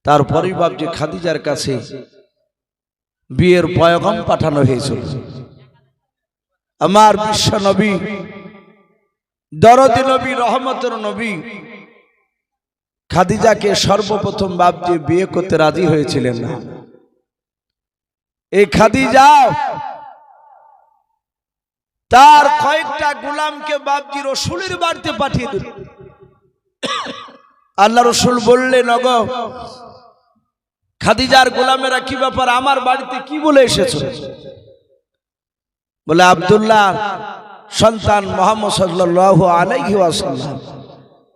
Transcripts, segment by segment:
তারপরে বাপজি খাদিজার কাছে বিয়ের পয়গাম পাঠানো হয়েছিল। আমার বিশ্ব নবী, দরদি নবী, রহমতের নবী খাদিজাকে সর্বপ্রথম বাপজি বিয়ে করতে রাজি হয়েছিলেন না। এই খাদিজা তার কয়েকটা গোলামকে বাপজি রসুলের বাড়িতে পাঠিয়ে দিল। আল্লাহ রসুল বললেন, ওগো খাদিজার গোলামেরা কি ব্যাপার, আমার বাড়িতে কি বলে এসেছো? বলে আব্দুল্লাহ সন্তান মুহাম্মদ সাল্লাল্লাহু আলাইহি ওয়াসাল্লাম।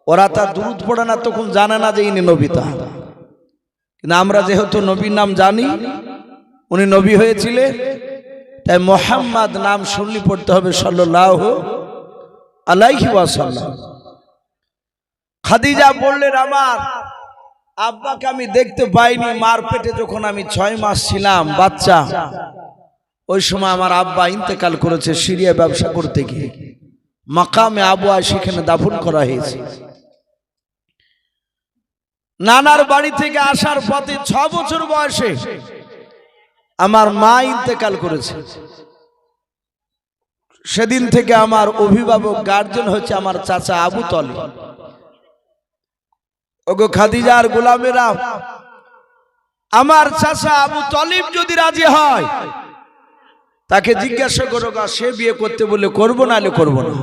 ওরা তার দুরূদ পড়ে না, তখন জানে না যে ইনি নবী। তা কিন্তু আমরা যেহেতু নবীর নাম জানি, উনি নবী হয়েছিলেন, তাই মুহাম্মদ নাম শুনলি পড়তে হবে সাল্লাল্লাহু আলাইহি ওয়াসাল্লাম। খাদিজা বললেন, আমার আব্বাকে আমি দেখতে পাইনি, মার পেটে যখন আমি 6 মাস ছিলাম বাচ্চা, ওই সময় আমার আব্বা ইন্তেকাল করেছে সিরিয়া ব্যবসা করতে গিয়ে। মাকামে আবুয়া সেখানে দাফন করা হয়েছে। নানার বাড়ি থেকে আসার পথে 6 বছর বয়সে আমার মা ইন্তেকাল করেছে। সেদিন থেকে আমার অভিভাবক গার্জেন হচ্ছে আমার চাচা আবু তলিব। ওগো খাদিজার গোলামেরা, আমার চাচা আবু তলিব যদি রাজি হয় তাকে জিজ্ঞাসা করো, সে বিয়ে করতে বলে করবো, নাহলে করবো না।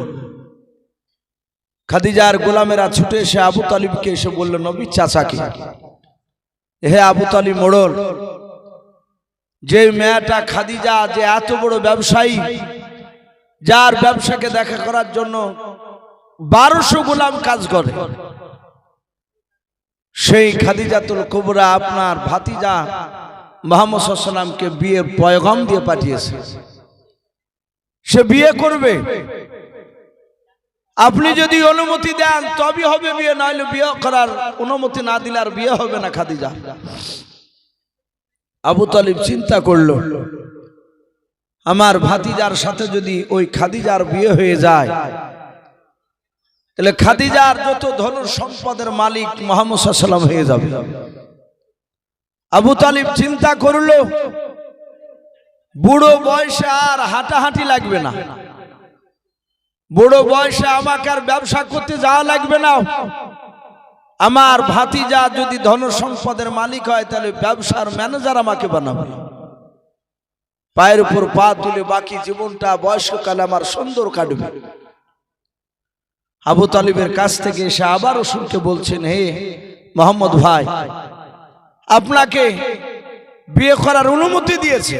খাদিজার গোলামেরা ছুটে এসে আবু তলিবকে এসে বলল, নবী চাচাকে, হে আবু তলিব মোড়ল, যে মেয়েটা খাদিজা, যে এত বড় ব্যবসায়ী, যার ব্যবসাকে দেখা করার জন্য 1200 গোলাম কাজ করে, সেই খাদিজাতুল কুবরা আপনার ভাতিজা মুহাম্মদ সাল্লাল্লাহু আলাইহি ওয়াসাল্লামকে বিয়ের পয়গাম দিয়ে পাঠিয়েছে। সে বিয়ে করবে, আপনি যদি অনুমতি দেন তবে হবে বিয়ে, নাহলে বিয়ে করার অনুমতি না দিলে আর বিয়ে হবে না। খাদিজা, আবু তালিব চিন্তা করলো, আমার ভাতিজার সাথে যদি ওই খাদিজার বিয়ে হয়ে যায়, তাহলে খাদিজার যত ধন সম্পদের মালিক মুহাম্মদ সাল্লাল্লাহু আলাইহি ওয়াসাল্লাম হয়ে যাবে। আবু তালিব চিন্তা করলো, বুড়ো বয়সে আর হাঁটাহাঁটি লাগবে না, বুড়ো বয়সে আমাকে আর ব্যবসা করতে যাওয়া লাগবে না। আমার ভাতিজা যদি ধন সম্পদের মালিক হয়, তাহলে ব্যবসার ম্যানেজার আমাকে বানাবে, পায়ের উপর পা তুলে বাকি জীবনটা বয়সকালে আমার সুন্দর কাটবে। আবু তালিবের কাছ থেকে এসে আবার রসুলকে বলছেন, হে মোহাম্মদ ভাই, আপনাকে বিয়ে করার অনুমতি দিয়েছে।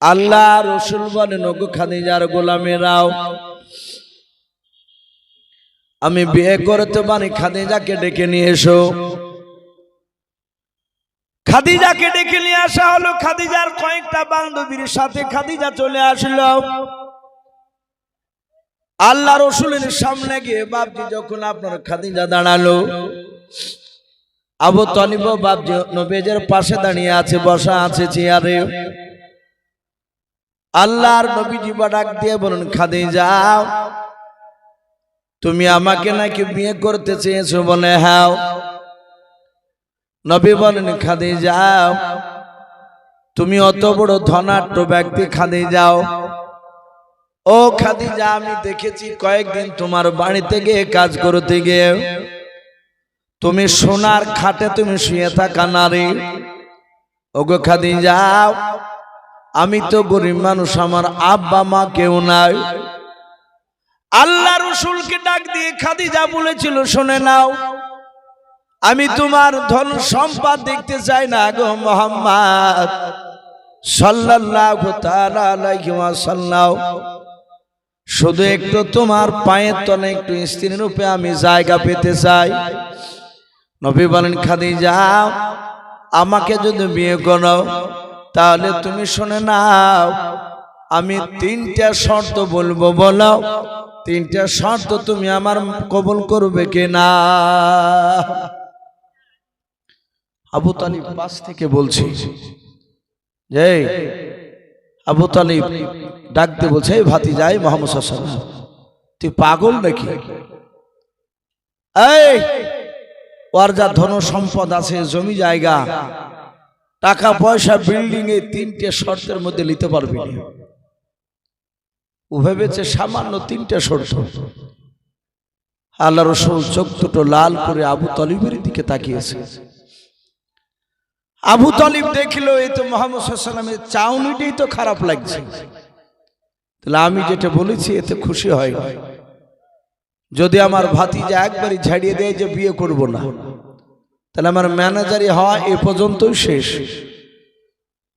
আল্লাহ রসুল বলেন, ওগো খাদিজার গোলামেরাও, আমি বিয়ে করতে পারি, খাদিজাকে ডেকে নিয়ে এসো। খাদিজাকে ডেকে নিয়ে আসা হলো। খাদিজার কয়েকটা বান্ধবীর সাথে খাদিজা চলে আসলো। আল্লাহ রসুলের সামনে গিয়ে বাপজি যখন আপনার খাদিজা দাঁড়ালো, আবু তালিব বাপজি নবীর পাশে দাঁড়িয়ে আছে, বসা আছে চেয়ারে। আল্লাহর নবীজি ডাক দিয়ে বলেন, খাদিজা, তুমি আমাকে নাকি বিয়ে করতে চেয়েছো? বলে হ্যাঁ। নবী বলেন, খাদিজা, তুমি অত বড় ধনাঢ্য ব্যক্তি খাদিজা, ও খাদিজা, আমি দেখেছি কয়েকদিন তোমার বাড়িতে গিয়ে কাজ করতে গিয়ে তুমি সোনার খাটে তুমি শুয়ে থাকা নারী। ওগো খাদিজা, আমি তো গরিব মানুষ, আমার আব্বা মা কেউ নাই। আল্লাহ রসুলকে ডাক দিয়ে খাদিজা বলেছিল, শুনে নাও, আমি তোমার ধন সম্পদ দেখতে চাই না গো মুহাম্মদ সাল্লাল্লাহু তাআলা আলাইহি ওয়াসাল্লাম, শুধু একটু তোমার পায়ের তলে একটু স্ত্রী রূপে আমি জায়গা পেতে চাই। নবী বলেন, খাদিজা, আমাকে যদি বিয়ে করো তাহলে তুমি শুনে নাও, আমি 3টা শর্ত বলবো, বলো 3টা শর্ত তুমি আমার কবুল করবে কিনা? আবু তালিব পাশ থেকে বলছে, যে আবু তালিব ডাকতে বলছে, এই ভাতিজা, মুহাম্মদ সাল্লাল্লাহু আলাইহি ওয়াসাল্লাম, তুই পাগল নাকি? এই ওর যা ধন সম্পদ আছে, জমি জায়গা, টাকা পয়সা, বিল্ডিং, এই তিনটে শর্তের মধ্যে নিতে পারবি না। ও ভেবেছে সামান্য তিনটে শর্ত। আল্লাহ রাসূল চোখ দুটো লাল করে আবু তালিবের দিকে তাকিয়েছে। আবু তালিব দেখলো এই তো মুহাম্মদ সাল্লাল্লাহু আলাইহি ওয়াসাল্লামের চাউনিটাই তো খারাপ লাগছে, তাহলে আমি যেটা বলেছি এতে খুশি হয় না। যদি আমার ভাতিজা একবারই ঝাড়িয়ে দেয় যে বিয়ে করব না, তাহলে আমার ম্যানেজারি হওয়া এ পর্যন্তই শেষ।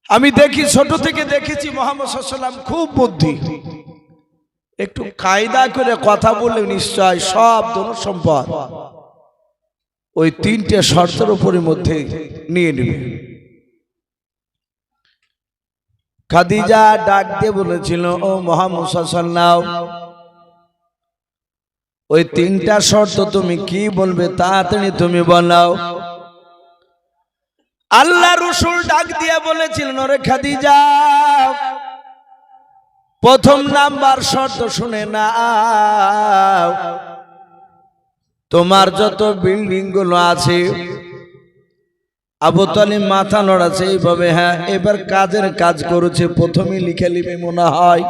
আমি দেখি, ছোট থেকে দেখেছি মুহাম্মদ সাল্লাল্লাহু আলাইহি ওয়াসাল্লাম খুব বুদ্ধি, একটু কায়দা করে কথা বললে নিশ্চয় সব ধন সম্পদ ওই তিনটে শর্তের উপরের মধ্যে নিয়ে নেবে। খাদিজা ডাক দিয়ে বলেছিল, ও মুহাম্মদ সাল্লাল্লাহু আলাইহি ওয়াসাল্লাম, ওই তিনটা শর্ত তুমি কি বলবে, তাড়াতাড়ি তুমি বলাও। আল্লাহ রাসূল ডাক দিয়ে বলেছিলেন, ওরে খাদিজা, প্রথম নাম্বার শর্ত শুনে নাও, তোমার যত বিল্ডিং গুলো আছে। আবু তালিব মাথা নড়াচ্ছে এইভাবে, হ্যাঁ এবার কাজের কাজ করেছে, প্রথমে লিখে নিবে মনে হয়।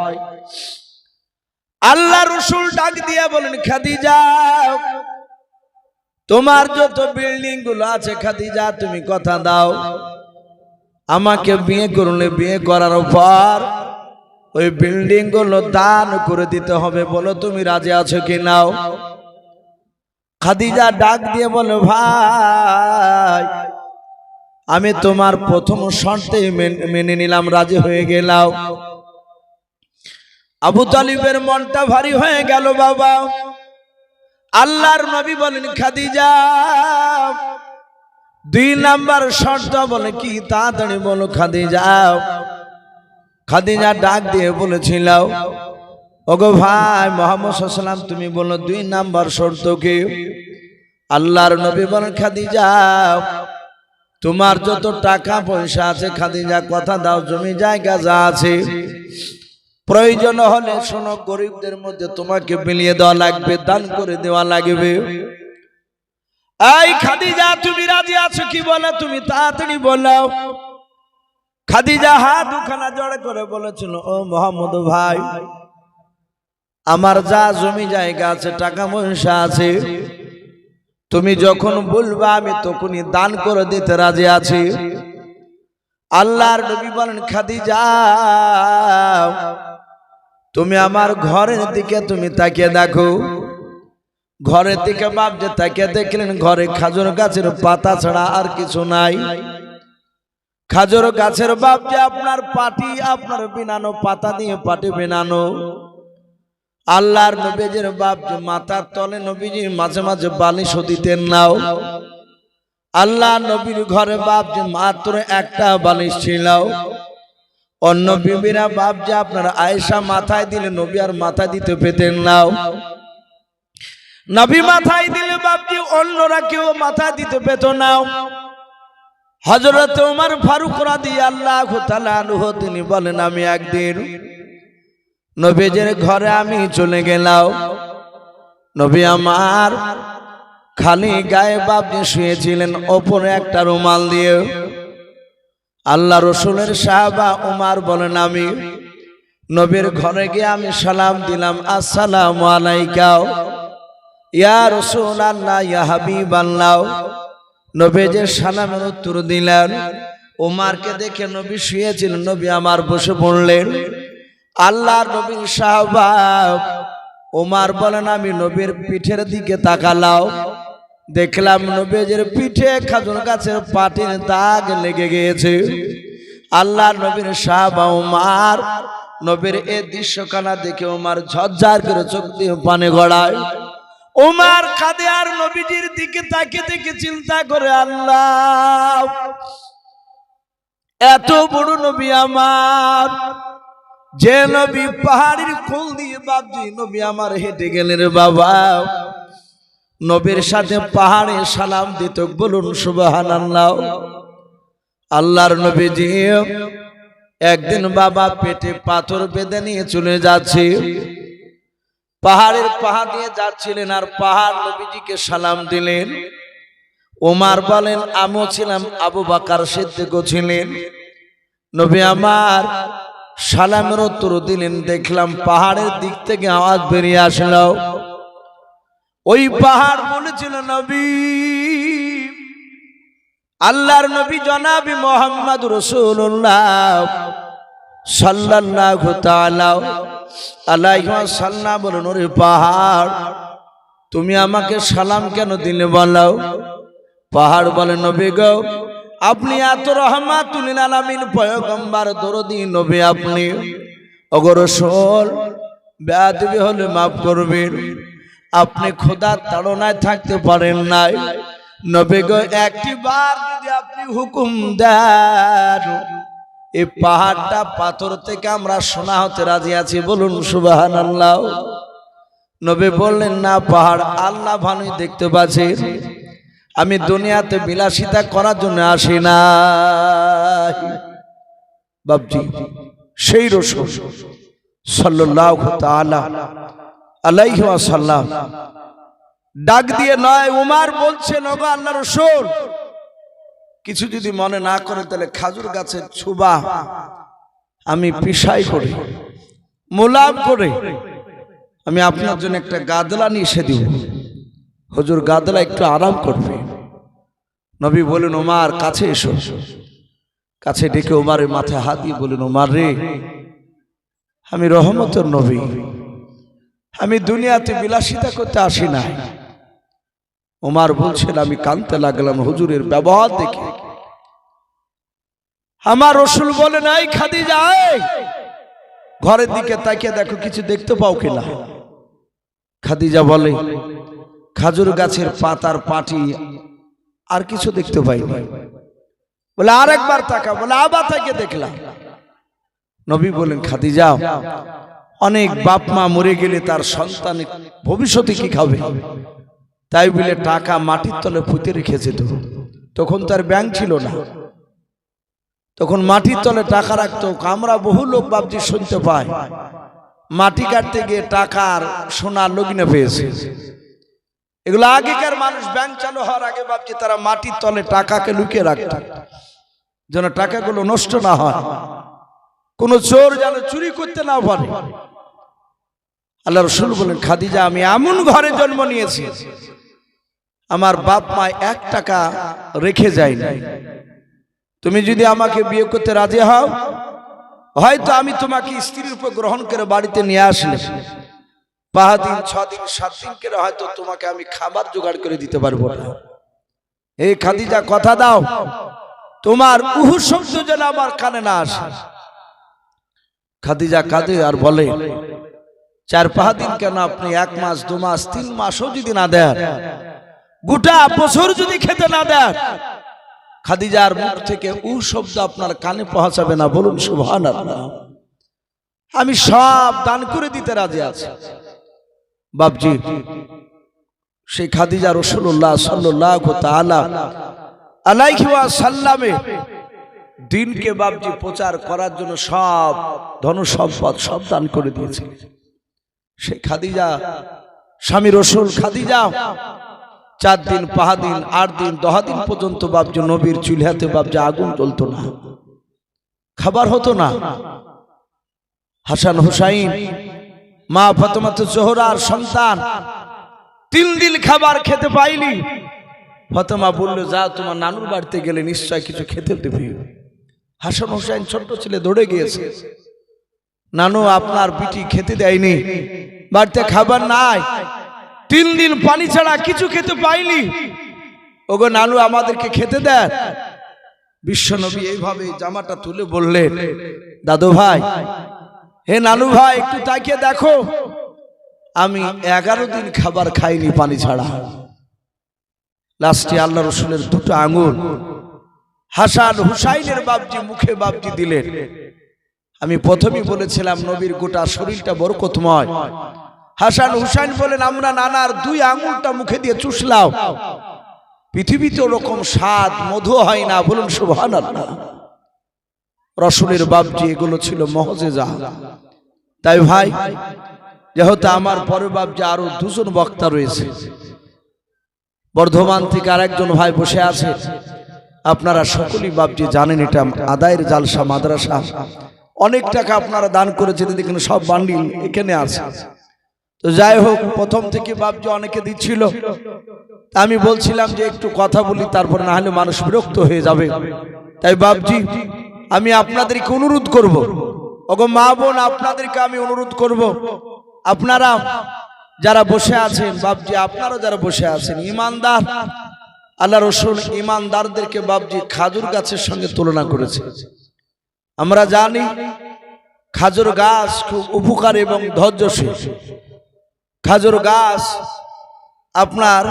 আল্লাহ রাসূল ডাক দিয়া বলেন, খাদিজা, তোমার যত বিল্ডিং গুলো আছে খাদিজা, তুমি কথা দাও, আমাকে বিয়ে করলে বিয়ে করার পর ওই বিল্ডিং গুলো দান করে দিতে হবে, বলো তুমি রাজি আছো কি নাও। খাদিজা ডাক দিয়ে বলে, ভাই আমি তোমার প্রথম শর্তে মেনে নিলাম, রাজি হয়ে গেলাম। আবু তালিবের মনটা ভারী হয়ে গেল। বাবা, আল্লাহর নবী বলেন, খাদিজা, দুই নাম্বার শর্ত বলে কি, তাড়াতাড়ি বলো খাদিজা। খাদিজা ডাক দিয়ে বলেছিল, ওগো ভাই মুহাম্মদ সাল্লাল্লাহু আলাইহি ওয়াসাল্লাম, তুমি বলো দুই নাম্বার শর্ত কি। আল্লাহর নবী বলেন, খাদিজা, তোমার যত টাকা পয়সা আছে খাদিজা, কথা দাও, জমি জায়গা যা আছে, প্রয়োজন হলে শোনো, গরিবদের মধ্যে তোমাকে বিলিয়ে দেওয়া লাগবে, দান করে দেওয়া লাগবে। এই খাদিজা, তুমি রাজি আছো কি বলো, তুমি তাড়াতাড়ি বলো। খাদিজা হাত দুখানা জড়ে করে বলেছিল, ও মুহাম্মদ ভাই, আমার যা জমি জায়গা আছে, টাকা পয়সা আছে, তুমি যখন বলবা আমি তখনই দান করে দিতে রাজি আছি। আল্লাহর নবী বলেন, খাদিজা, তুমি আমার ঘরের দিকে তুমি তাকিয়ে দেখো। ঘরের দিকে বাপ যে তাকিয়ে দেখলেন, ঘরে খাজুর গাছের পাতা ছাড়া আর কিছু নাই। খাজুর গাছের বাপ যে আপনার পাটি, আপনার বিনানো পাতা দিয়ে পাটি বিনানো। আল্লাহর নবীজির বাপ যে মাথার তলে নবীজি মাঝে মাঝে বালিশ দিতেন নাও। আল্লাহ নবীর ঘরে বাপ যে মাত্র একটা বালিশ ছিল। অন্য বিবিরা বাপ যে আপনার আয়েশা মাথায় দিলে নবী আর মাথায় দিতে পেতেন নাও। নবী মাথায় দিলে বাপ যে অন্যরা কেউ মাথায় দিতে পেত নাও। হযরত ওমর ফারুক রাদিয়াল্লাহু তাআলা আনহু তিনি বলেন, আমি একদিন নবীজির ঘরে আমি চলে গেলাম। নবী আমার খালি গায়ে বাপ যে শুয়েছিলেন, ওপরে একটা রুমাল দিয়ে। আল্লাহ রাসূলের সাহাবা ওমর বলেন, আমি নবীর ঘরে গিয়ে আমি সালাম দিলাম, আসসালামু আলাইকা ইয়া রাসূলুল্লাহ ইয়া হাবিবাল্লাহ। নবীজি সালামের উত্তর দিলেন। ওমরকে দেখে নবী শুয়েছিলেন, নবী আমার বসে পড়লেন। আল্লাহর নবীর সাহাবা ওমর বলেন, আমি নবীর পিঠের দিকে তাকালাম, দেখলাম নবীজির পিঠে খাজুর গাছের পাটির দাগ লেগে গিয়েছে। আল্লাহর নবীর সাহাবা ওমর নবীর এই দৃশ্যখানা দেখে ওমর ঝরঝর করে চোখ দিয়ে পানি গড়ায়। ওমর কাঁদে আর নবীজির দিকে তাকিয়ে দেখে চিন্তা করে, আল্লাহ, এত বড় নবী আমার, যে নবী পাহাড়ের কোল দিয়ে বাপজি নবী আমার হেঁটে গেলেন বাবা, নবীর সাথে পাহাড়ে সালাম দিত, বলুন সুবহানাল্লাহ। আল্লাহর নবীজি একদিন বাবা পেটে পাথর বেঁধে নিয়ে চলে যাচ্ছে, পাহাড়ের পাহাড় দিয়ে যাচ্ছিলেন, আর পাহাড় নবীজিকে সালাম দিলেন। ওমর বলেন আমিও ছিলাম, আবু বকর সিদ্দিক ছিলেন। নবী আমার সালামের উত্তর দিলেন, দেখলাম পাহাড়ের দিক থেকে আওয়াজ বেরিয়ে আসলো। ওই পাহাড় বলেছিল, নবী, আল্লাহর নবী জনাবি মুহাম্মদ রাসূলুল্লাহ সাল্লাল্লাহু তাআলা আলাইহি ওয়াসাল্লাম বলেন, ওরে পাহাড়, তুমি আমাকে সালাম কেন দিলে বলো? পাহাড় বলে, নবী গো, আপনি এত রহমাতুল লিল আলামিন পয়গম্বর দরদি নবী, আপনি ওগো রাসূল, বেয়াদবি হলে মাফ করবেন, আপনি খোদার তাড়নায় থাকতে পারেন নাই। নবী গো, একটি বার যদি আপনি হুকুম দেন, এই পাহাড়টা পাথর থেকে আমরা সোনা হতে রাজি আছি, বলুন সুবহানাল্লাহ। নবী বললেন, না পাহাড়, আল্লাহ ভালোই দেখতে পাচ্ছি, আমি দুনিয়াতে বিলাসিতা করার জন্য আসি না। বাবজি, সেই রাসূল সাল্লাল্লাহু তাআলা আলাইহি ওয়াসাল্লাম ডাক দিয়ে নয়, উমর বলছেন, ওগো আল্লাহর রাসূল, কিছু যদি মনে না করে তাহলে খাজুর গাছের ছুবা আমি পিসাই করে মোলাম করে আমি আপনার জন্য একটা গাদলা নিয়ে এসে দিব, হুজুর গাদলা একটু আরাম করবে। নবী বলেন, ওমর কাছে এসো। কাছে ডেকে ওমরের মাথায় হাত দিয়ে বলেন, ওমর রে, আমি রহমতের নবী, আমি দুনিয়াতে বিলাসিতা করতে আসি না। ওমর বলছেন, আমি কাঁদতে লাগলাম হুজুরের ব্যবহার দেখে। আমার রাসূল বলেন, এই খাদিজা, ঘরের দিকে তাকিয়ে দেখো, কিছু দেখতে পাও কিনা? খাদিজা বলে, খাজুর গাছের পাতার পাটি, আর কিছু দেখতে পাইনি। বলে, আরেকবার তাকা। বলে, আবার তাকিয়ে দেখলাম। নবী বলেন, খাদিজা, অনেক বাপ মা মরে গেলে তার সন্তান ভবিষ্যতে কি খাবে, তাই বলে টাকা মাটির তলে পুঁতে রেখেছে। তখন তার ব্যাংক ছিল না, তখন মাটির তলে টাকা রাখতো। আমরা বহু লোক বাবজি শুনতে পাই, মাটি কাটতে গিয়ে টাকার সোনার লগ্নে পেয়েছে। এগুলো আগেকার মানুষ ব্যাংক চালু হওয়ার আগে বাবজি তারা মাটির তলে টাকাকে লুকিয়ে রাখত, যেন টাকাগুলো নষ্ট না হয়, কোন চোর যেন চুরি করতে না পারে। আল্লাহ রাসূল বলেন, খাদিজা, আমি এমন ঘরে জন্ম নিয়েছি, আমার বাপ মা 1 টাকা রেখে যায় না। তুমি যদি আমাকে বিয়ে করতে রাজি হও, হয়তো আমি তোমাকে স্ত্রীর উপর গ্রহণ করে বাড়িতে নিয়ে আসলে 5 দিন 6 দিন 7 দিন করে হয়তো তোমাকে আমি খাবার জোগাড় করে দিতে পারবো না। এই খাদিজা, কথা দাও, তোমার উহু শব্দ যেন আমার কানে না আসে। খাদিজা কাঁদে আর বলে, 4-5 দিন কেন, আপনি 1 মাস 2 মাস 3 মাসও যদি না দেন, গোটা বছর যদি খেতে না দেন, খাদিজার মুখ থেকে উ শব্দ আপনার কানে পৌঁছাবে না, বলুন সুবহানাল্লাহ। আমি সব দান করে দিতে রাজি আছি। বাবজি, সেই খাদিজা রাসূলুল্লাহ সাল্লাল্লাহু তাআলা আলাইহি ওয়াসাল্লামে দিনকে বাবজি প্রচার করার জন্য সব ধন সম্পদ সব দান করে দিয়েছে। সেই খাদিজা, স্বামী রাসূল খাদিজা 4 দিন 5 দিন 8 দিন 10 দিন পর্যন্ত বাবজি নবীর চুলহাতে বাবজি আগুন জ্বলতো না, খাবার হতো না। হাসান হুসাইন, মা ফাতেমা জোহরার সন্তান, 3 দিন খাবার খেতে পাইনি। ফাতেমা বলল, যা, তোমার নানুর বাড়িতে গেলে নিশ্চয় কিছু খেতে দেবে। হাসান হুসাইন ছোট ছেলে দৌড়ে গিয়েছে, নানু আপনার বিটি খেতে দেয়নি, বাড়িতে খাবার নাই, 3 দিন পানি ছাড়া কিছু খেতে পাইনি, ওগো নানু আমাদেরকে খেতে দেন। বিশ্বনবী এইভাবে জামাটা তুলে বললেন, দাদু ভাই, হে নানু ভাই, একটু তাকিয়ে দেখো, আমি 11 দিন খাবার খাইনি পানি ছাড়া। লাস্টে আল্লাহ রাসূলের 2টো আঙ্গুল হাসান হুসাইনের বাবজি মুখে বাবজি দিলেন। আমি প্রথমেই বলেছিলাম নবীর গোটা শরীরটা বরকতময়। হাসান হুসাইন বলেন, আমরা নানার 2 আঙ্গুলটা মুখে দিয়ে চুষলাম, পৃথিবীতে ওরকম স্বাদ মধু হয় না, বলুন সুবহানাল্লাহ। রাসূলের বাবজি এগুলো ছিল মুআজিজা। তাই ভাই, যেহেতু আমার পরে বাবজি আরো 2 জন বক্তা রয়েছে, বর্ধমান থেকে আরেকজন ভাই বসে আছে, আপনারা সকলেই বাপজি জানেন এটা আদায়ের জালসা মাদ্রাসা, অনেক টাকা আপনারা দান করেছেন, দেখেন সব বান্ডিল এখানে আছে। তো যাই হোক, প্রথম থেকে বাপজি অনেকে দিচ্ছিল, আমি বলছিলাম যে একটু কথা বলি, তারপর না হলে মানুষ বিরক্ত হয়ে যাবে। তাই বাপজি আমি আপনাদেরকে অনুরোধ করব, ওগো মা বোন, আপনাদেরকে আমি অনুরোধ করব, আপনারা যারা বসে আছেন বাপজি, আপনারা যারা বসে আছেন ইমানদার, আল্লাহ রসুল ইমানদারদেরকে বাপজি খাজুর গাছের সঙ্গে তুলনা করেছে। আমরা জানি খাজুর গাছ খুব উপকার এবং ধৈর্যশীল। খাজুর গাছ আপনার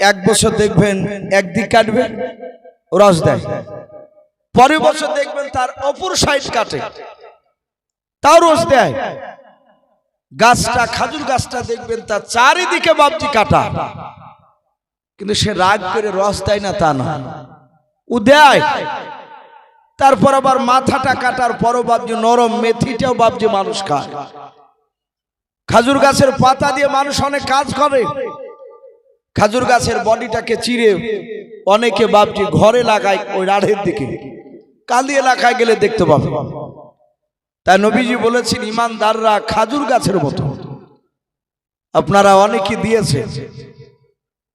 1 বছর দেখবেন একদিক কাটবে, রস দেয়, পরের বছর দেখবেন তার অপর সাইড কাটে, তাও রস দেয়। গাছটা, খাজুর গাছটা দেখবেন তার চারিদিকে বাপজি কাটা, কিন্তু সে রাগ করে রস দেয় না তা না, ও দেয়। তারপর আবার মাথাটা কাটার পরও বাপজি নরম মেথিটাও বাপজি মানুষ খায়। খাজুর গাছের পাতা দিয়ে মানুষ অনেক কাজ করে। খাজুর গাছের বডিটাকে চিরে অনেকে বাপজি ঘরে লাগায়, ওই রাড়ের দিকে, কালি এলাকায় গেলে দেখতে পাবে। তাই নবীজি বলেছেন ইমানদাররা খাজুর গাছের মতো। আপনারা অনেকে দিয়েছে,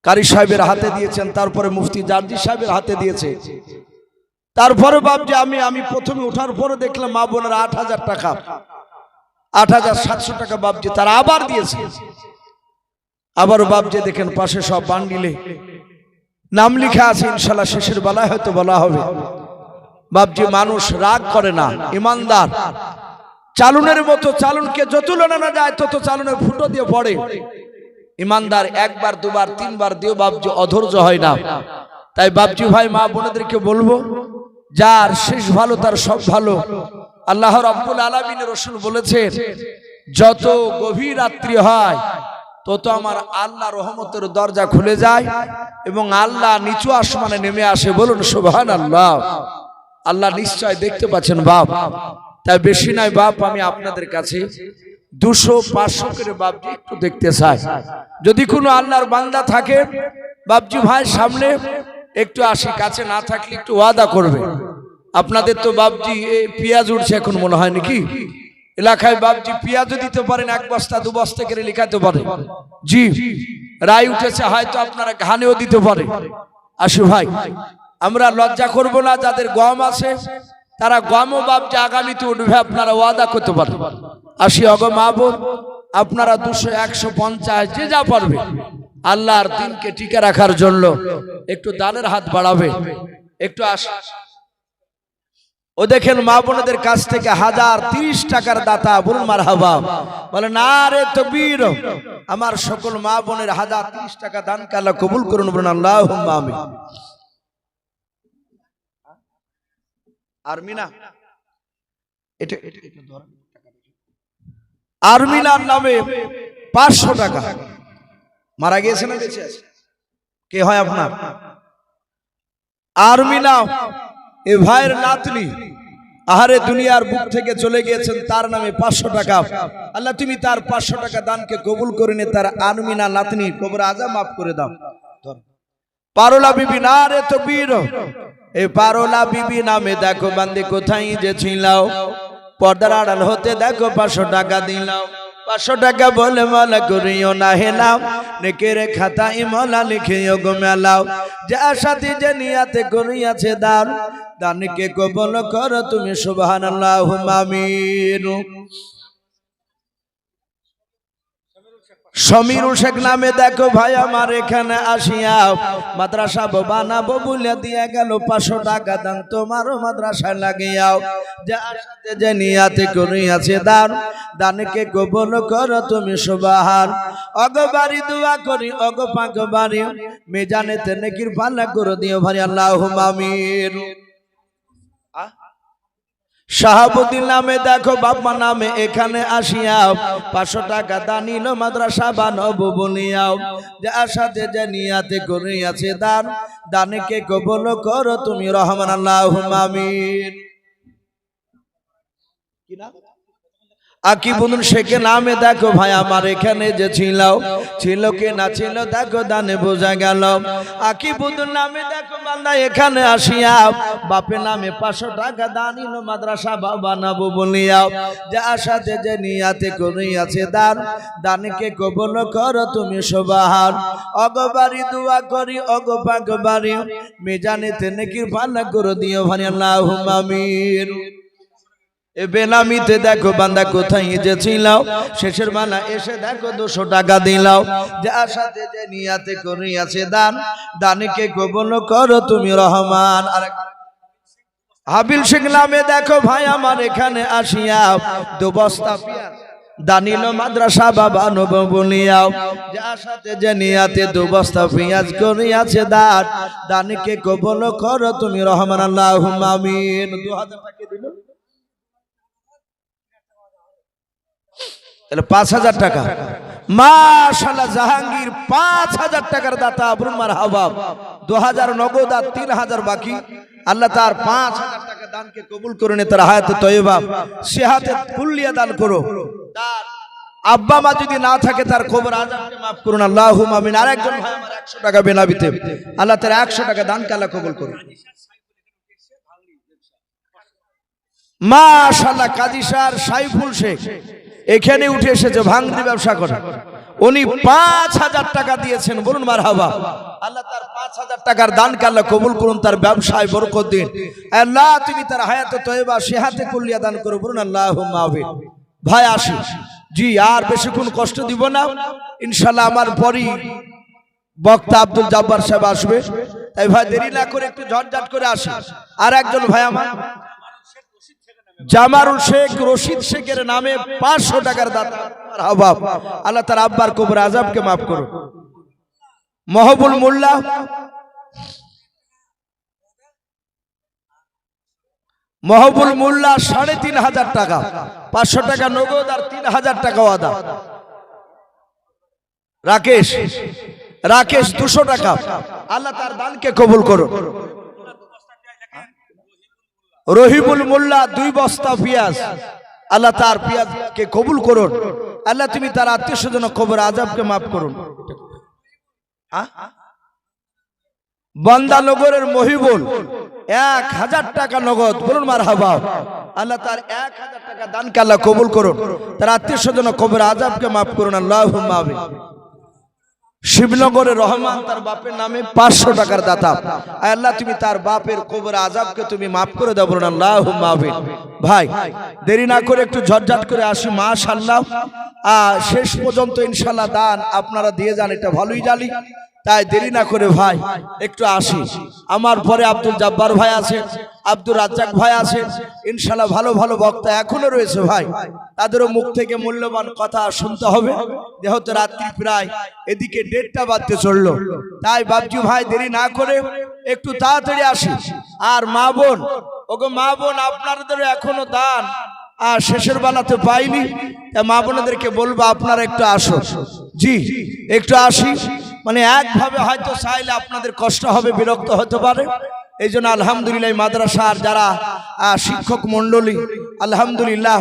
কারি সাহেবের হাতে দিয়েছেন, তারপরে মুফতি জার্জি সাহেবের হাতে দিয়েছে, তারপরে বাপজি আমি প্রথমে ওঠার পরে দেখলাম মা বোনেরা 8,000 টাকা, 8,700 টাকা বাপজি তারা আবার দিয়েছে। আবার বাপজি দেখেন পাশে সব বান্ডিলে নাম লেখা আছে, ইনশাল্লাহ শেষের বেলায় হয়তো বলা হবে। বাপজি মানুষ রাগ করে না, ইমানদার। চালুনের মতো, চালুনকে যত না যায় তত চালুনের ফুটো দিয়ে পড়ে। ইমানদার 1 বার 2 বার 3 বার দিও বাপজি অধৈর্য হয় না। তাই বাপজি ভাই মা বোনেদেরকে বলবো, যার শেষ ভালো তার সব ভালো। আল্লাহ রাব্বুল আলামিনের রাসূল বলেছেন, যত গভীর রাত্রি হয় তত আমার আল্লাহ রহমতের দরজা খুলে যায় এবং আল্লাহ নিচু আসমানে নেমে আসে। বলুন সুবহানাল্লাহ। আল্লাহ নিশ্চয় দেখতে পাচ্ছেন বাপ। তাই বেশি নয় বাপ, আমি আপনাদের কাছে 200-500 করে বাপজি একটু দেখতে চাই। যদি কোনো আল্লাহর বান্দা থাকে বাপজি ভাই সামনে একটু আসি, কাছে না থাকলে একটু ওয়াদা করবে। আপনাদের তো বাপজি এই পেঁয়াজ উঠছে এখন মনে হয় নাকি এলাকায়, বাপজি পেঁয়াজও দিতে পারেন, 1 বস্তা 2 বস্তা করে লিখাতে পারে। জি রায় উঠেছে, হয়তো আপনারা ঘানেও দিতে পারে। আসু ভাই, আমরা লজ্জা করব না, যাদের গম আছে তারা গমও বাপজি আগামীতে উঠবে, আপনারা ওয়াদা করতে পারেন। আসি অগ মা বোন, আপনারা 200, 150 যে যা পারবে আল্লাহর দিনকে টিকে রাখার জন্য একটু দানের হাত বাড়াবে। একটু আস। ও দেখেন মা বোনদের কাছ থেকে 1030 টাকার দাতা, বলুন মারহাবা, বলে না রে তাকবীর। আমার সকল মা বোনের 1030 টাকা দানকে আল্লাহ কবুল করুন, বলুন আল্লাহুম্মা আমিন। আরমিনা, এটা আরমিনার নামে 500 টাকা। মারা গিয়েছে না বেঁচে আছে? কে হয় আপনার? আরমিনা এ ভাইয়ের নাতনি, আহারে দুনিয়ার বুক থেকে চলে গিয়েছেন, তার নামে 500 টাকা। আল্লাহ তুমি তার 500 টাকা দানকে কবুল করে নে, তার আরমিনা নাতনি কবর আজা মাফ করে দাও। পারোলা বিবি, না রে তাকবীর। এই পারোলা বিবি নামে দেখো বান্দি কোথায় যে ছিলাও, পর্দার আড়াল হতে দেখো 500 টাকা দিলাও। 500 টাকা বলে মালা করিও না হেলাও, নেকের খাতায় মালা লিখিও গো মেলাও। যার সাথে যে নিয়াতে করিয়াছে দান, দানকে কবুল করো তুমি সুবহানাল্লাহুম্মা আমিন। সমীরুল শেখ নামে দেখো ভাই আমার এখানে আসিয়া, মাদ্রাসা বানাবো বলে দিয়ে গেল 500 টাকা দান, তোমারও মাদ্রাসায় লাগিয়াও। যার সাথে যে নিয়াতে করিয়াছে দান, দানকে কবুল করো তুমি সুবহান। অগবারি দোয়া করি অগ পাকবারি, মিজানেতে নেকির পাল্লা করে দিও ভাই আল্লাহুম্মা আমিন। শাহাবুদ্দিন নামে দেখো বাবা নামে এখানে আসিয়া, 500 টাকা দানিল মাদ্রাসা বানাবো বলিয়াও। যার সাথে যে নিয়াতে করিয়াছে দান, দানকে কবুল করো তুমি রহমান আল্লাহুম্মা আমিন। আকিবুল শেখ নামে দেখো ভাই আমার এখানে যে ছিল কে না ছিল দেখো দানে বোঝা গেল। আকিবুল নামে দেখো বান্দা এখানে আসিয়া বাপে নামে 500 টাকা দানিল মাদ্রাসা বানাবো বলিয়া, যে আশাতে যে নিয়াতে করিয়াছে দান, দানকে কবুল করো তুমি সুবহান। অগবারি দোয়া করি অগো পাকবারি মিজানেতে নেকির পাল্লা করে দিও ভাই আল্লাহুম্মা আমিন। এ বেনামিতে দেখো বান্দা কোথায় যে ছিল, শেষের বেলা এসে দেখো 200 টাকা দিলাও, যে আশাতে যে নিয়াতে করিয়াছে দান, দানকে কবুল করো তুমি রহমান। আর হাবিল শেখ নামে দেখো ভাই আমার এখানে আসিয়া 2 বস্তা পেঁয়াজ দানিল মাদ্রাসা বানাবো বলিয়া, যে আশাতে যে নিয়াতে 2 বস্তা পেঁয়াজ করিয়াছে দান, দানকে কবুল করো তুমি রহমান আল্লাহুম্মা আমিন। 2000 টাকা দিল তাহলে 5000 টাকা। মাশাআল্লাহ জাহাঙ্গীর 5000 টাকার দাতা, বলুন মারহাবা। 2000 নগদ আর 3000 বাকি। আল্লাহ তার 5000 টাকা দানকে কবুল করে নে, তার হায়াতে তয়্যিবা সেহাতে কুল্লিয়া দান করো। তার আব্বা মা যদি না থাকে তার কবর আযাবকে maaf করুন আল্লাহুম্মা আমিন। আরেকজন ভাই আমার 100 টাকা বেনাবিতে, আল্লাহ তার 100 টাকা দানকে আল্লাহ কবুল করুন। মাশাআল্লাহ কাজী স্যার সাইফুল শেখ এখানে উঠে এসেছে, ভাঙড়ি ব্যবসা করে, উনি 5000 টাকা দিয়েছেন, বলুন মারহাবা। আল্লাহ তার 5000 টাকার দানকে আল্লাহ কবুল করুন, তার ব্যবসায় বরকত দিন আল্লাহ, তুমি তার হায়াতে তয়্যিবা সেহাতে কুল্লিয়া দান করো, বলুন আল্লাহুম্মা আমিন। ভাই আসি জি, আর বেশিক্ষণ কষ্ট দিব না, ইনশাআল্লাহ আমার পরই বক্তা আব্দুল জব্বার সাহেব আসবে, তাই ভাই দেরি না করে একটু ঝটঝট করে আসি। আর একজন ভাই আমার জামারুল শেখ রশিদ শেখের নামে 500 টাকার দাতা, আল্লাহ তার আব্বার কবর আযাবকে maaf করুন। মহবুল মোল্লা মহবুল মোল্লা 3500 টাকা, 500 টাকা নগদ আর 3000 টাকা ওয়াদা। রাকেশ 200 টাকা, আল্লাহ তার দানকে কবুল করুন। রহিবুল মোল্লা 2 বস্তা পেঁয়াজ, আল্লাহ তার পেঁয়াজকে কবুল করুন, আল্লাহ তুমি তার আত্মীয় স্বজন কবর আযাবকে maaf করুন। বান্দানগরের মহিবুল 1000 টাকা নগদ, বলুন মারহাবা। আল্লাহ তার 1000 টাকা দানকে আল্লাহ কবুল করুন, তার আত্মীয় স্বজন কবর আযাবকে maaf করুন আল্লাহুম্মা আমিন। শিবনগরের রহমান তার বাপের নামে 500 টাকার দাতা, আল্লাহ তুমি তার বাপের কবর আযাবকে তুমি maaf করে দাও, বলুন আল্লাহুম্মা আমিন। ভাই দেরি না করে একটু ঝটঝট করে আসি। মাশাআল্লাহ শেষ পর্যন্ত ইনশাআল্লাহ দান আপনারা দিয়ে যান, এটা ভালোই জানি, তাই দেরি না করে ভাই একটু আসি। আমার পরে আব্দুল জব্বার ভাই আছে, আব্দুর রাজ্জাক ভাই আছে, ইনশাআল্লাহ ভালো ভালো বক্তা এখনো রয়েছে ভাই, তাদেরও মুখ থেকে মূল্যবান কথা শুনতে হবে, যেহেতু রাত্রি প্রায় এদিকে 1:30 বাজতে চললো, তাই বাবজু ভাই দেরি না করে একটু তাড়াতাড়ি আসি। আর মা বোন, ওগো মা বোন, আপনাদেরও এখনো দান আর শেষের বেলাতে পাইনি, মা বোনদেরকে বলবো আপনারা একটু আসো, জি একটু আসি। মানে একভাবে হয়তো চাইলে আপনাদের কষ্ট হবে, বিরক্ত হতে পারে, এই জন্য আলহামদুলিল্লাহ মাদ্রাসার যারা শিক্ষক মন্ডলী আলহামদুলিল্লাহ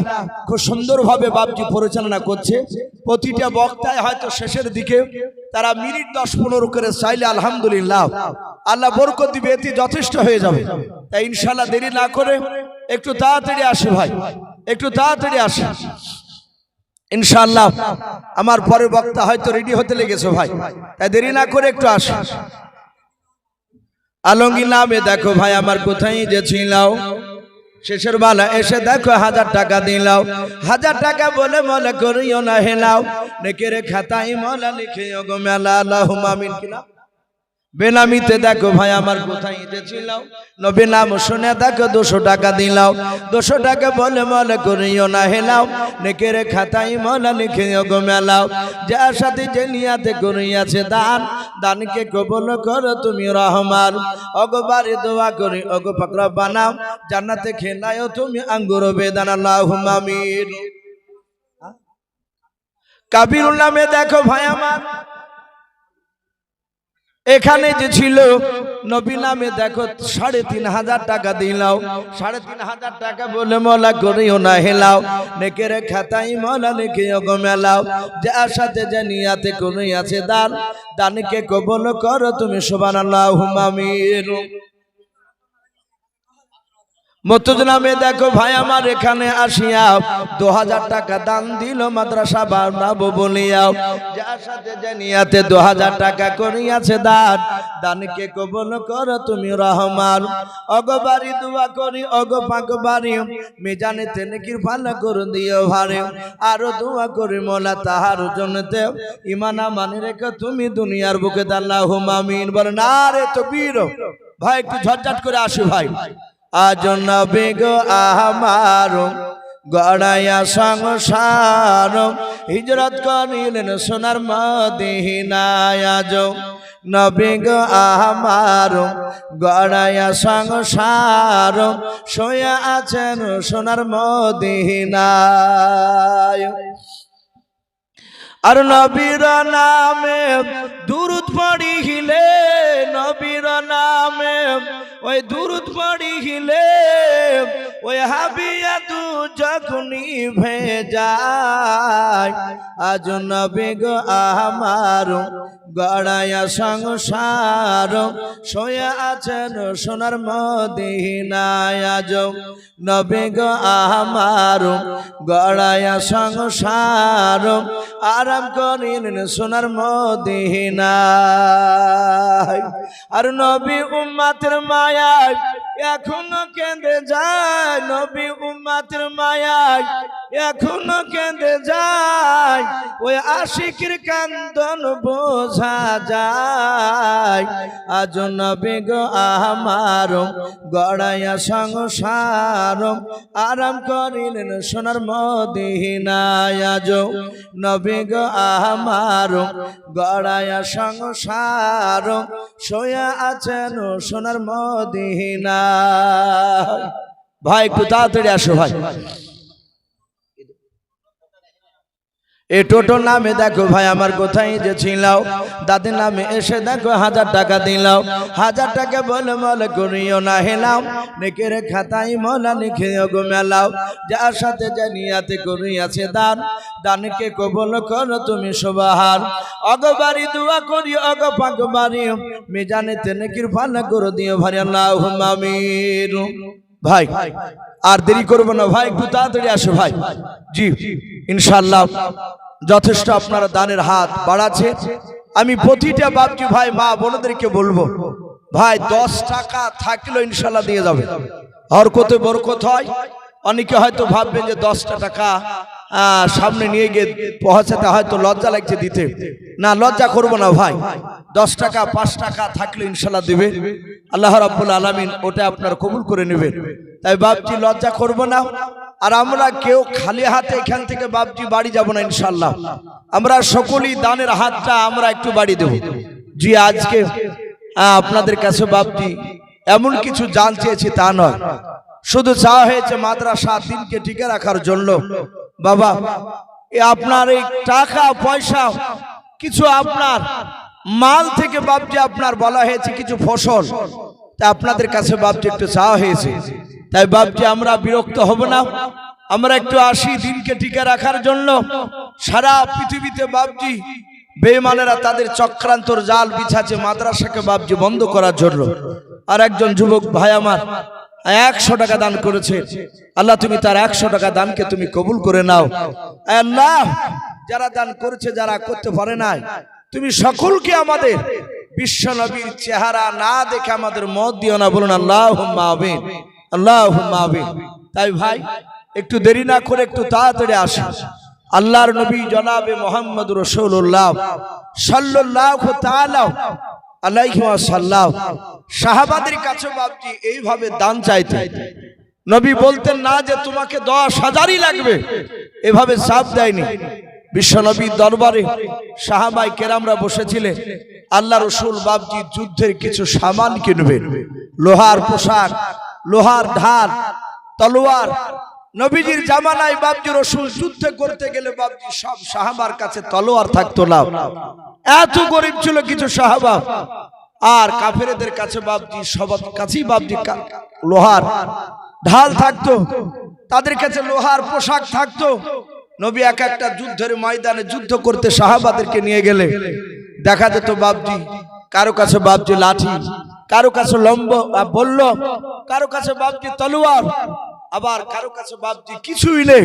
খুব সুন্দরভাবে বাবজি পরিচালনা করছে। প্রতিটা বক্তায় হয়তো শেষের দিকে তারা মিনিট 10-15 করে চাইলে আলহামদুলিল্লাহ আল্লাহ বরকত দিবে, এতে যথেষ্ট হয়ে যাবে। তাই ইনশাআল্লাহ দেরি না করে একটু তাড়াতাড়ি আসে ভাই, একটু তাড়াতাড়ি আসে ইনশাআল্লাহ। আমার পরের বক্তা হয়তো রেডি হতে লেগেছে ভাই, তাই দেরি না করে একটু আসে। আলমগীর নামে দেখো ভাই আমার কোথায় যে ছিলাও, শেষের বেলা এসে দেখো 1000 টাকা দিলাও, 1000 টাকা বলে মনে করিও না হেলাও, নেকের খাতায় মলা লিখে ওগো মেলা আল্লাহুম্মা আমিন। কিনা বেনামিতে দেখো ভাই আমার কোথায় যে ছিলাও, নবী নাম শুনে দেখো 200 টাকা দিলাও, 200 টাকা বলে মনে করিও না হেলাও, নেকের খাতায় মলা লিখে ওগো মেলাও, যার সাথে যে নিয়াতে করিয়াছে দান, দানকে কবুল করো তুমি রহমান। ওগো বাড়ি দোয়া করি ওগো পাক রব্বানা, জান্নাতে খেলায়ও তুমি আঙ্গুর বেদান আল্লাহুম্মা আমিন। কাবিরুল নামে দেখো ভাই আমার এখানে যে ছিল নবী নামে দেখো ৩,৫০০ টাকা দিলাও, ৩,৫০০ টাকা বলে মওলা করিও না হেলাও, নেকের খাতাই মওলা লিখিও গো মেলাও, যার সাথে যে নিয়াতে কোনই আছে দান, দানকে কবুল করো তুমি সুবহানাল্লাহুম্মা আমিন। মতুজ নামে দেখো ভাই আমার এখানে আসিয়া ২০০০ টাকা দান দিল মাদ্রাসা বানাবো বলিয়া, যার সাথে যে নিয়াতে ২০০০ টাকা করিয়াছে দান, দানকে কবুল করো তুমি রহমান। অগবারি দোয়া করি অগ পাক বাড়ি, মিজানেতে নেকির ভালো করে দিও ভারে, আরো দোয়া করি মোলা তাহার জন্যতে ঈমান আমানে রেখো তুমি দুনিয়ার বুকে আল্লাহুম্মা আমিন। বলে না রে তাকবীর। ভাই একটু ঝটঝট করে আসো ভাই। আজ নবী গো আমার গড়াইয়া সংসার, হিজরত করিলেন সোনার মদিনায়। আজ নবী গো আমার গড়াইয়া সংসার, শুয়ে আছেন সোনার মদিনায়। আর নবীর নামে দুরূদ পড়িলে, নবীর নামে ওই দুরূদ পড়িলে ওই হাবিয়া দু যখনই ভেজায়। আজ নবী গো আমার গড়াইয়া সংসার, শুয়ে আছেন সোনার মদিনায়। আজ নবী গো আমার গড়াইয়া সংসার, আরাম করিলেন সোনার মদিনায়। আর নবী উম্মতের মায়ায় এখনো কেঁদে যায়, নবী উম্মতের মায়ায় এখনো কেঁদে যায়, ওই আশিকের কান্দন বোঝা যায়। আজ নবী গো আমার গড়াইয়া সংসার, আরাম করিলেন সোনার মদিনায়। আজ নবী গো আমার গড়াইয়া সংসার, শুয়ে আছেন সোনার মদিনায়। ভাই একটু তাড়াতাড়ি আসো ভাই। এই টোটোর নামে দেখো ভাই আমার কোথায় যে ছিলাও, দাদির নামে এসে দেখো ১০০০ টাকা দিলাও, ১০০০ টাকা বলে মলে করিও না হেলাও, নেকের খাতাই মলা লিখিও গো মেলাও, যার সাথে যে নিয়াতে করিয়াছে দান, দানকে কবুল করো তুমি সুবহান। অগবারি দোয়া করি অগ পাক বাড়ি, মিজানেতে নেকির ভালো করে দিও ভাই আল্লাহুম্মা আমিন। ভাই আর দেরি করবো না ভাই, একটু তাড়াতাড়ি আসো ভাই। জি ইনশাআল্লাহ যথেষ্ট আপনারা দানের হাত বাড়াচ্ছে। আমি প্রতিটা বাপজি ভাই মা বোনদেরকে বলবো ভাই ১০ টাকা থাকলেও ইনশাআল্লাহ দিয়ে যাবে, হরকতে বরকত হয়। অনেকে হয়তো ভাববেন যে ১০টা টাকা সামনে নিয়ে গিয়ে পৌঁছাতে হয়তো লজ্জা লাগছে দিতে, না লজ্জা করবো না ভাই। ১০ টাকা ৫ টাকা থাকলে ইনশাআল্লাহ দিবে আল্লাহ রাব্বুল আলামিন, ওটা আপনার কবুল করে নেবেন। তাই বাপজি লজ্জা করবো না। আর আমরা কেউ খালি হাতে এখান থেকে বাপজি বাড়ি যাব না ইনশাআল্লাহ, আমরা সকলেই দানের হাতটা আমরা একটু বাড়ি দেব। জি আজকে আপনাদের কাছে বাপজি এমন কিছু জান চেয়েছি তা নয়, শুধু চাওয়া হয়েছে মাদ্রাসা দিনকে টিকে রাখার জন্য। বাবা আপনার এই টাকা পয়সা কিছু আপনার মাল থেকে বাপজি আপনার বলা হয়েছে কিছু ফসল, তা আপনাদের কাছে বাপজি একটু চাওয়া হয়েছে। তাই বাপজি আমরা বিরক্ত হব না, আমরা একটু আসি দিনকে টিকে রাখার জন্য। সারা পৃথিবীতে বাপজি বেঈমানেরা তাদের চক্রান্তর জাল বিছাচ্ছে মাদ্রাসাকে বাপজি বন্ধ করার জন্য। আর একজন যুবক ভাই আমার ১০০ টাকা দান করেছে, আল্লাহ তুমি তার ১০০ টাকা দানকে তুমি কবুল করে নাও। আল্লাহ যারা দান করেছে যারা করতে পারে নাই, তুমি সকলকে আমাদের বিশ্ব নবীর চেহারা না দেখে আমাদের মত দিও না, বলুন আল্লাহুম্মা আমিন, আল্লাহুম্মা আমিন। তাই ভাই একটু দেরি না করে একটু তাড়াতাড়ি আসুন। আল্লাহর নবী জনাবে মুহাম্মদ রাসূলুল্লাহ সাল্লাল্লাহু তাআলা আলাইহি ওয়াসাল্লাম সাহাবাদের কাছে বাপজি এইভাবে দান চাইতেন। নবী বলতেন না যে তোমাকে ১০,০০০ই লাগবে, এভাবে চাপ দেয়নি। বিশ্ব নবীর দরবারে সাহাবায়ে কেরামরা বসেছিলেন। আল্লাহ রাসূল বাপজি যুদ্ধের কিছু সামান কিনবেন, লোহার পোশাক, লোহার ঢাল, তলোয়ার। নবীজির জামানায় বাপজি রাসূল যুদ্ধ করতে গেলে বাপজি সব সাহাবার কাছে তলোয়ার থাকতো না, এত গরিব ছিল কিছু সাহাবা। আর কাফেরদের কাছে বাপজি সবার কাছেই বাপজি লোহার ঢাল থাকতো, তাদের কাছে লোহার পোশাক থাকতো। নবী এক একটা যুদ্ধের ময়দানে যুদ্ধ করতে সাহাবাদেরকে নিয়ে গেলে দেখা যেত বাপজি কারো কাছে বাপজি লাঠি, কারো কাছে লম্ব বলল, কারো কাছে বাপজি তলোয়ার, আবার কারো কাছে বাপজি কিছুই নেই।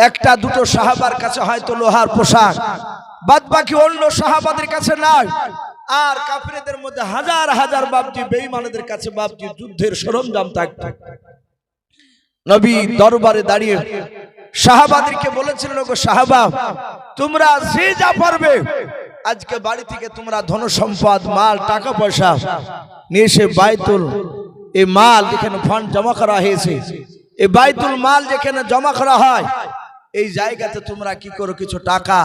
একটা দুটো সাহাবার কাছে হয়তো লোহার পোশাক, বাদ বাকি অন্য সাহাবাদের কাছে নাই। আর কাফিরদের মধ্যে হাজার হাজার বাপজি বেঈমানদের কাছে বাপজি যুদ্ধের সরঞ্জাম থাকতো। নবী দরবারে দাঁড়িয়ে সাহাবাদেরকে বলেছিলেন, ওগো সাহাবা, তোমরা যে যা পারবে আজকে বাড়ি থেকে তোমরা ধন সম্পদ মাল টাকা পয়সা নিয়ে এসে বাইতুল, এই মাল যেখানে ফান্ড জমা করা হয়েছে, এই বাইতুল মাল যেখানে জমা করা হয়, এই জায়গাতে তোমরা কি করো, কিছু টাকা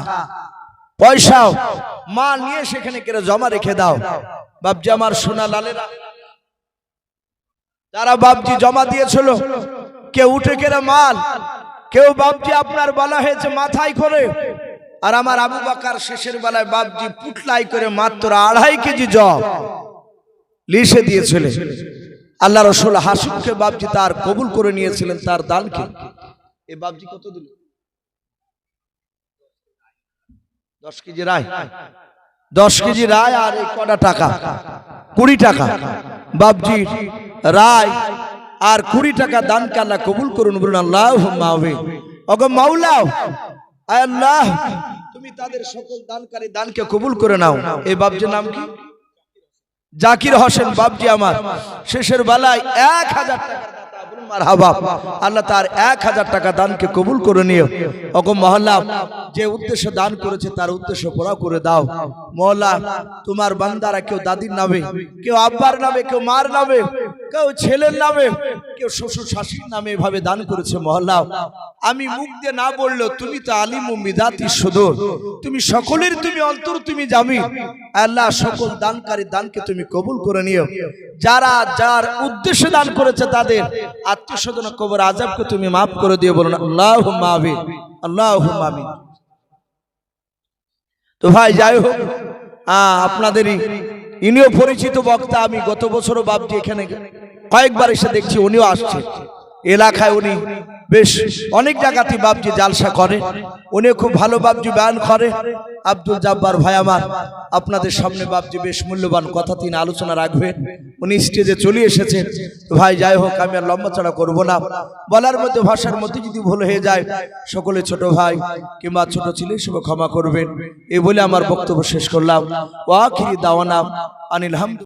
পয়সা মাল নিয়ে সেখানে কেন জমা রেখে দাও। বাপজি আমার সোনা লালেরা যারা বাপজি জমা দিয়েছিল, কেউ উঠে কেনা মাল, কেউ বাপজি আপনার বলা হয়েছে মাথায় করে, আর আমার আবু বকর শেষের বেলায় বাপজি পুটলাই করে মাত্র 2.5 কেজি জব লিখে দিয়েছিলেন। আল্লাহ রাসূল হাসিবকে বাপজি তার কবুল করে নিয়েছিলেন তার দানকে। এই বাপজি কত দিল? 10 কেজি রায়, 10 কেজি রায়, আর এই কটা টাকা 20 টাকা বাপজি রায় আর 20 টাকা দানকে আল্লাহ কবুল করুন। বলুন আল্লাহুম্মা আমিন। ওগো মাওলা, আয় আল্লাহ, তুমি তাদের সকল দানকারী দানকে কবুল করে নাও। এই বাপজির নাম কি? জাকির হোসেন বাপজি আমার শেষের বেলায় 1000 টাকা দাতা। বলুন মারহাবা। আল্লাহ তার 1000 টাকা দানকে কবুল করে নিও। ওগো মহল্লা, যে উদ্দেশ্যে দান করেছে তার উদ্দেশ্য পুরা করে দাও। মওলা, তোমার বান্দারা কেউ দাদির নামে, কেউ আব্বার নামে, কেউ মার নামে, কেউ ছেলের নামে, কেউ শ্বশুর শাশুড়ির নামে এভাবে দান করেছে। মহল্লা, আমি মুখ দিয়ে না বললেও তুমি তো আলিম ও মিদাতি সুদূর, তুমি সকলের তুমি অন্তর তুমি জামি। আল্লাহ সকল দানকারী দানকে তুমি কবুল করে নিও। যারা যার উদ্দেশ্যে দান করেছে তাদের আত্মীয় স্বজন কবর আযাবকে তুমি মাফ করে দিও। বলুন আল্লাহুম্মা আমিন, আল্লাহুম্মা আমিন। তো ভাই যাই হোক, আপনাদেরই ইনিও পরিচিত বক্তা। আমি গত বছরও বাপজি এখানে কয়েকবার এসে দেখছি, উনিও আসছে এলাকায়। উনি বেশ অনেক জায়গাতে বাপজি জালসা করে, উনি খুব ভালো বাপজি বয়ান করে। আব্দুল জব্বার ভাই আমার আপনাদের সামনে বাপজি বেশ মূল্যবান কথা তিনি আলোচনা রাখবেন। উনি স্টেজে চলে এসেছেন। ভাই যাই হোক, আমি আর লম্বা চড়া করবো না। বলার মধ্যে ভাষার মধ্যে যদি ভুল হয়ে যায় সকলে ছোট ভাই কিংবা ছোট ছেলে সব ক্ষমা করবেন। এই বলে আমার বক্তব্য শেষ করলাম। ওয়া আখিরি দাওয়ানা আনিল হামদ।